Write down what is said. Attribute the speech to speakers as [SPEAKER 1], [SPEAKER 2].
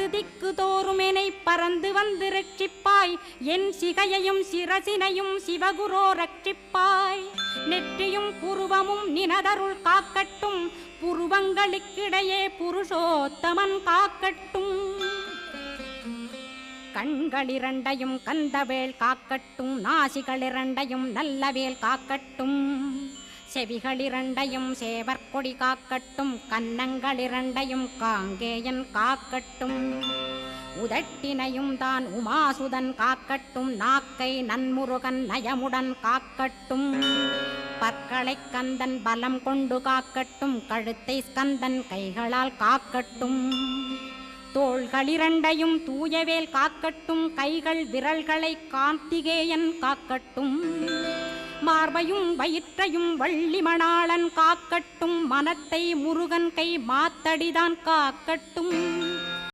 [SPEAKER 1] 8 திக்கு தோறுமெனை பறந்து வந்து ரட்சிப்பாய். என் சிகையையும் சிரசினையும் சிவகுரோ ரட்சிப்பாய். நெற்றியும் புருவமும் நினதருள் காக்கட்டும். புருவங்களுக்கிடையே புருஷோத்தமன் காக்கட்டும். கண்களிரண்டையும் கந்தவேல் காக்கட்டும். நாசிகளிரண்டையும் நல்லவேல் காக்கட்டும். செவிகளிரண்டையும் சேவற்கொடி காக்கட்டும். கன்னங்களிரண்டையும் காங்கேயன் காக்கட்டும். உதட்டினையும் தான் உமாசுதன் காக்கட்டும். நாக்கை நன்முருகன் நயமுடன் காக்கட்டும். பற்களை கந்தன் பலம் கொண்டு காக்கட்டும். கழுத்தை ஸ்கந்தன் கைகளால் காக்கட்டும். தோள்களிரண்டையும் தூயவேல் காக்கட்டும். கைகள் விரல்களை கார்த்திகேயன் காக்கட்டும். மார்பையும் வயிற்றையும் வள்ளிமணாளன் காக்கட்டும். மனத்தை முருகன் கை மாத்தடிதான் காக்கட்டும்.